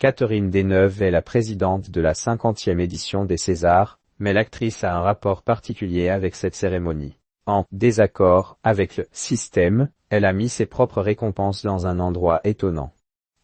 Catherine Deneuve est la présidente de la 50e édition des Césars, mais l'actrice a un rapport particulier avec cette cérémonie. En désaccord avec le système, elle a mis ses propres récompenses dans un endroit étonnant.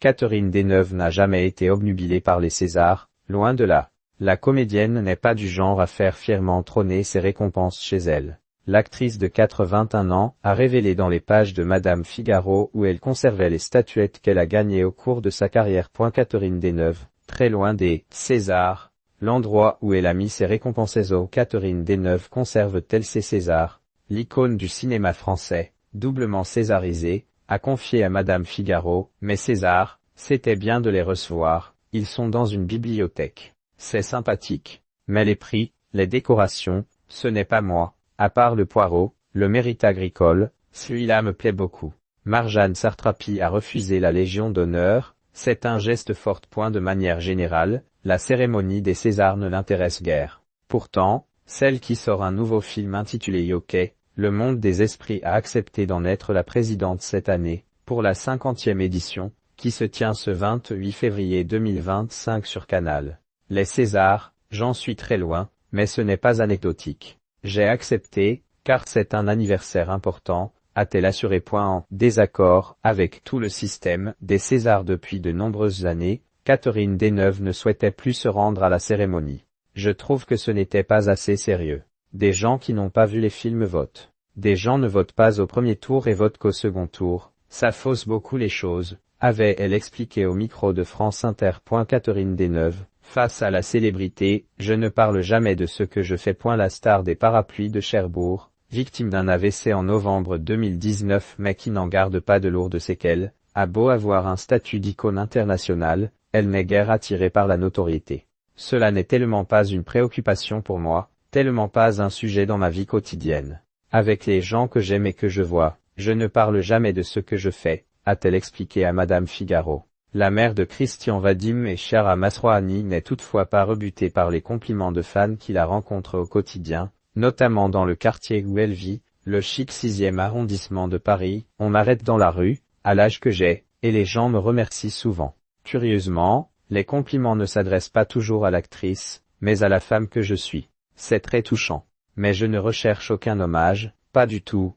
Catherine Deneuve n'a jamais été obnubilée par les Césars, loin de là. La comédienne n'est pas du genre à faire fièrement trôner ses récompenses chez elle. L'actrice de 81 ans a révélé dans les pages de Madame Figaro où elle conservait les statuettes qu'elle a gagnées au cours de sa carrière. Catherine Deneuve, très loin des Césars, l'endroit où elle a mis ses récompenses. Catherine Deneuve conserve-t-elle ses Césars? L'icône du cinéma français, doublement césarisée, a confié à Madame Figaro, « Mes Césars, c'était bien de les recevoir, ils sont dans une bibliothèque. C'est sympathique. Mais les prix, les décorations, ce n'est pas moi. À part le Poirot, le Mérite agricole, celui-là me plaît beaucoup. » Marjane Satrapi a refusé la Légion d'honneur, c'est un geste fort. De manière générale, la cérémonie des Césars ne l'intéresse guère. Pourtant, celle qui sort un nouveau film intitulé Yokai, le monde des esprits a accepté d'en être la présidente cette année, pour la 50e édition, qui se tient ce 28 février 2025 sur Canal. Les Césars, j'en suis très loin, mais ce n'est pas anecdotique. J'ai accepté, car c'est un anniversaire important, a-t-elle assuré. En désaccord avec tout le système des Césars depuis de nombreuses années, Catherine Deneuve ne souhaitait plus se rendre à la cérémonie. Je trouve que ce n'était pas assez sérieux. Des gens qui n'ont pas vu les films votent. Des gens ne votent pas au premier tour et votent qu'au second tour, ça fausse beaucoup les choses, avait-elle expliqué au micro de France Inter. Catherine Deneuve, face à la célébrité, je ne parle jamais de ce que je fais. La star des parapluies de Cherbourg, victime d'un AVC en novembre 2019 mais qui n'en garde pas de lourdes séquelles, a beau avoir un statut d'icône internationale, elle n'est guère attirée par la notoriété. Cela n'est tellement pas une préoccupation pour moi, tellement pas un sujet dans ma vie quotidienne. Avec les gens que j'aime et que je vois, je ne parle jamais de ce que je fais, a-t-elle expliqué à Madame Figaro. La mère de Christian Vadim et Chiara Masroani n'est toutefois pas rebutée par les compliments de fans qui la rencontrent au quotidien, notamment dans le quartier où elle vit, le chic 6e arrondissement de Paris. On m'arrête dans la rue, à l'âge que j'ai, et les gens me remercient souvent. Curieusement, les compliments ne s'adressent pas toujours à l'actrice, mais à la femme que je suis. C'est très touchant. Mais je ne recherche aucun hommage, pas du tout,